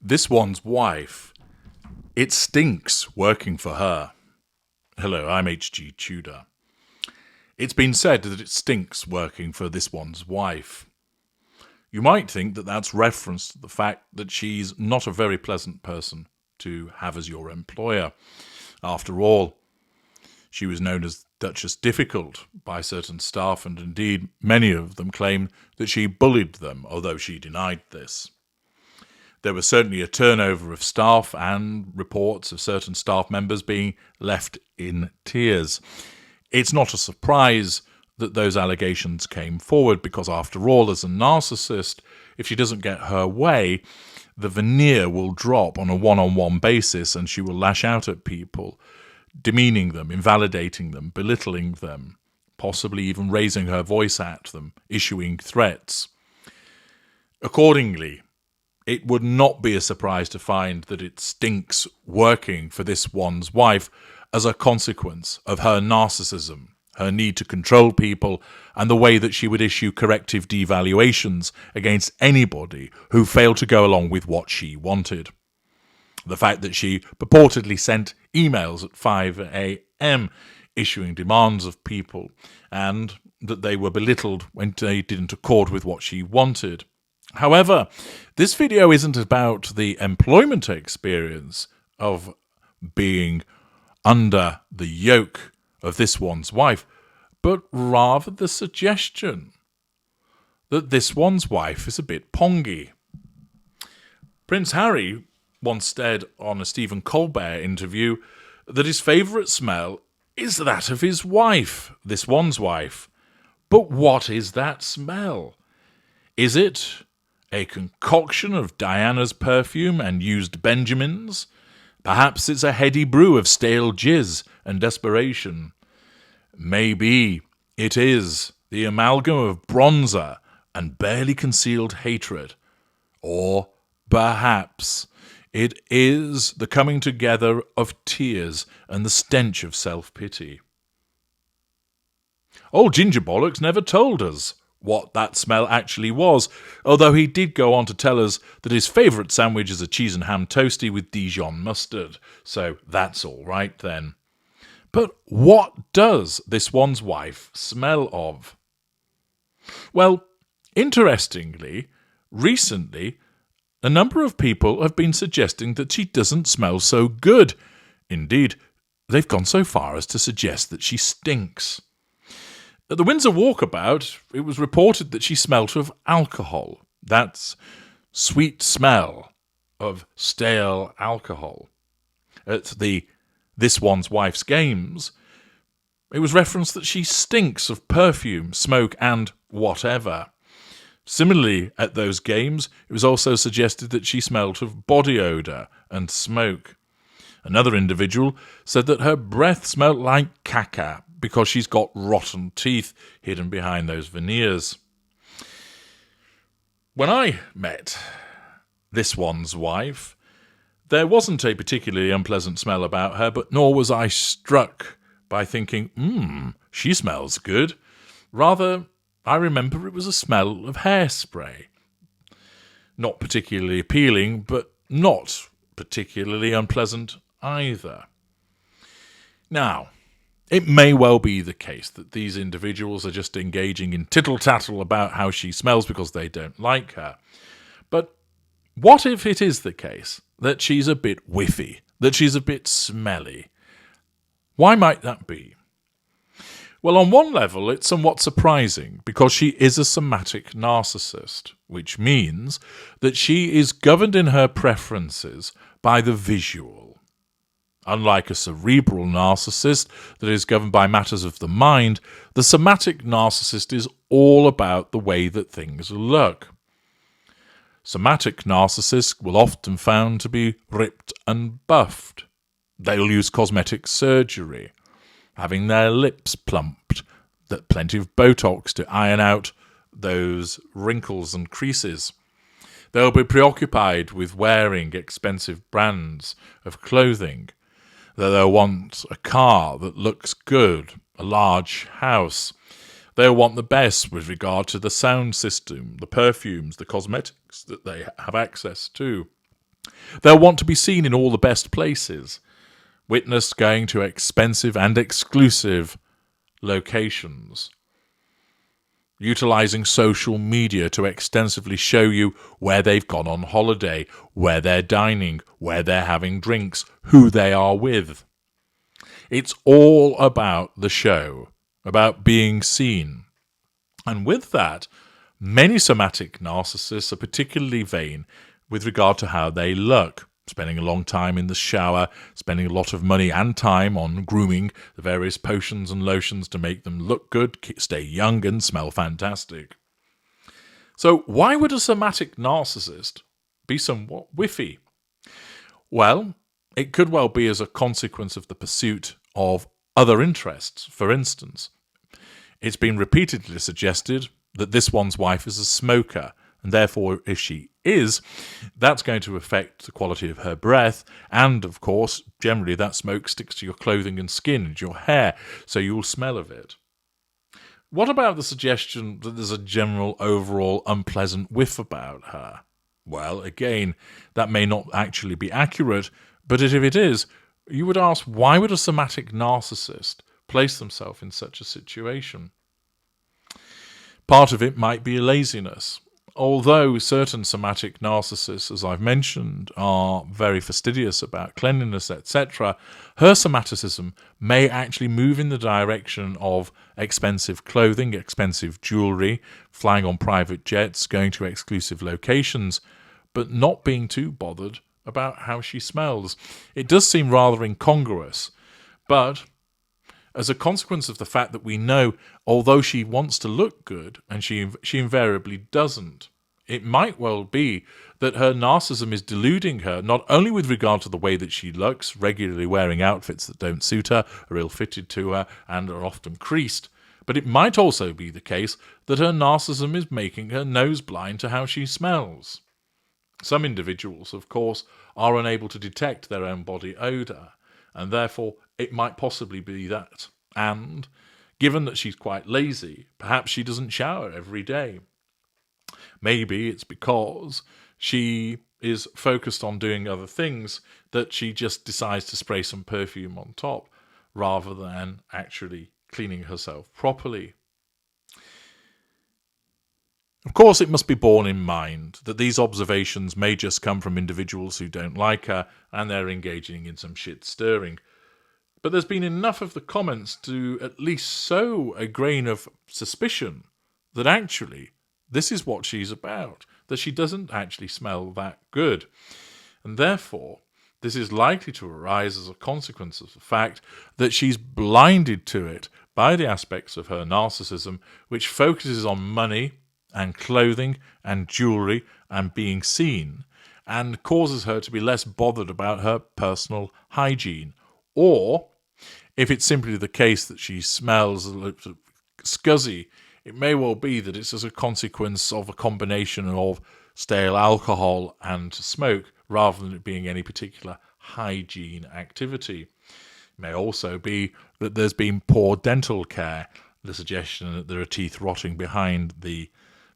This one's wife, it stinks working for her. Hello, I'm HG Tudor. It's been said that it stinks working for this one's wife. You might think that that's reference to the fact that she's not a very pleasant person to have as your employer. After all, she was known as Duchess Difficult by certain staff, and indeed many of them claim that she bullied them, although she denied this. There was certainly a turnover of staff and reports of certain staff members being left in tears. It's not a surprise that those allegations came forward because, after all, as a narcissist, if she doesn't get her way, the veneer will drop on a one-on-one basis and she will lash out at people, demeaning them, invalidating them, belittling them, possibly even raising her voice at them, issuing threats. Accordingly, it would not be a surprise to find that it stinks working for this one's wife as a consequence of her narcissism, her need to control people, and the way that she would issue corrective devaluations against anybody who failed to go along with what she wanted. The fact that she purportedly sent emails at 5 a.m. issuing demands of people, and that they were belittled when they didn't accord with what she wanted. However, this video isn't about the employment experience of being under the yoke of this one's wife, but rather the suggestion that this one's wife is a bit pongy. Prince Harry once said on a Stephen Colbert interview that his favourite smell is that of his wife, this one's wife. But what is that smell? Is it a concoction of Diana's perfume and used Benjamins? Perhaps it's a heady brew of stale jizz and desperation. Maybe it is the amalgam of bronzer and barely concealed hatred. Or perhaps it is the coming together of tears and the stench of self-pity. Old Ginger Bollocks never told us what that smell actually was, although he did go on to tell us that his favourite sandwich is a cheese and ham toastie with Dijon mustard, so that's all right then. But what does this one's wife smell of? Well, interestingly, recently, a number of people have been suggesting that she doesn't smell so good. Indeed, they've gone so far as to suggest that she stinks. At the Windsor Walkabout, it was reported that she smelt of alcohol. That's sweet smell of stale alcohol. At the This One's Wife's games, it was referenced that she stinks of perfume, smoke, and whatever. Similarly, at those games, it was also suggested that she smelt of body odour and smoke. Another individual said that her breath smelt like caca because she's got rotten teeth hidden behind those veneers. When I met this one's wife, there wasn't a particularly unpleasant smell about her, but nor was I struck by thinking, she smells good. Rather, I remember it was a smell of hairspray. Not particularly appealing, but not particularly unpleasant either. Now, it may well be the case that these individuals are just engaging in tittle-tattle about how she smells because they don't like her. But what if it is the case that she's a bit whiffy, that she's a bit smelly? Why might that be? Well, on one level, it's somewhat surprising because she is a somatic narcissist, which means that she is governed in her preferences by the visual. Unlike a cerebral narcissist that is governed by matters of the mind, the somatic narcissist is all about the way that things look. Somatic narcissists will often found to be ripped and buffed. They'll use cosmetic surgery, having their lips plumped, plenty of Botox to iron out those wrinkles and creases. They'll be preoccupied with wearing expensive brands of clothing. They'll want a car that looks good, a large house. They'll want the best with regard to the sound system, the perfumes, the cosmetics that they have access to. They'll want to be seen in all the best places, witnessed going to expensive and exclusive locations, utilizing social media to extensively show you where they've gone on holiday, where they're dining, where they're having drinks, who they are with. It's all about the show, about being seen. And with that, many somatic narcissists are particularly vain with regard to how they look, spending a long time in the shower, spending a lot of money and time on grooming the various potions and lotions to make them look good, stay young and smell fantastic. So why would a somatic narcissist be somewhat whiffy? Well, it could well be as a consequence of the pursuit of other interests. For instance, it's been repeatedly suggested that this one's wife is a smoker, and therefore, if she is, that's going to affect the quality of her breath, and, of course, generally that smoke sticks to your clothing and skin and your hair, so you'll smell of it. What about the suggestion that there's a general overall unpleasant whiff about her? Well, again, that may not actually be accurate, but if it is, you would ask, why would a somatic narcissist place themselves in such a situation? Part of it might be laziness. Although certain somatic narcissists, as I've mentioned, are very fastidious about cleanliness, etc., her somaticism may actually move in the direction of expensive clothing, expensive jewellery, flying on private jets, going to exclusive locations, but not being too bothered about how she smells. It does seem rather incongruous, but as a consequence of the fact that we know, although she wants to look good, and she invariably doesn't, it might well be that her narcissism is deluding her, not only with regard to the way that she looks, regularly wearing outfits that don't suit her, are ill-fitted to her, and are often creased, but it might also be the case that her narcissism is making her nose blind to how she smells. Some individuals, of course, are unable to detect their own body odour, and therefore it might possibly be that. And given that she's quite lazy, perhaps she doesn't shower every day. Maybe it's because she is focused on doing other things that she just decides to spray some perfume on top rather than actually cleaning herself properly. Of course, it must be borne in mind that these observations may just come from individuals who don't like her and they're engaging in some shit stirring. But there's been enough of the comments to at least sow a grain of suspicion that actually this is what she's about, that she doesn't actually smell that good. And therefore, this is likely to arise as a consequence of the fact that she's blinded to it by the aspects of her narcissism, which focuses on money and clothing and jewellery and being seen, and causes her to be less bothered about her personal hygiene. Or, if it's simply the case that she smells a little scuzzy, it may well be that it's as a consequence of a combination of stale alcohol and smoke, rather than it being any particular hygiene activity. It may also be that there's been poor dental care, the suggestion that there are teeth rotting behind the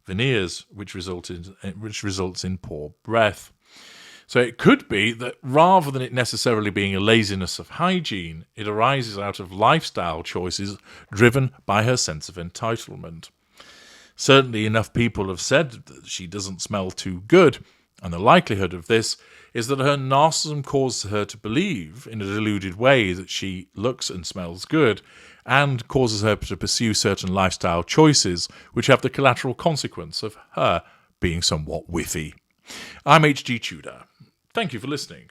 veneers, which results in poor breath. So it could be that rather than it necessarily being a laziness of hygiene, it arises out of lifestyle choices driven by her sense of entitlement. Certainly enough people have said that she doesn't smell too good, and the likelihood of this is that her narcissism causes her to believe in a deluded way that she looks and smells good, and causes her to pursue certain lifestyle choices which have the collateral consequence of her being somewhat whiffy. I'm H.G. Tudor. Thank you for listening.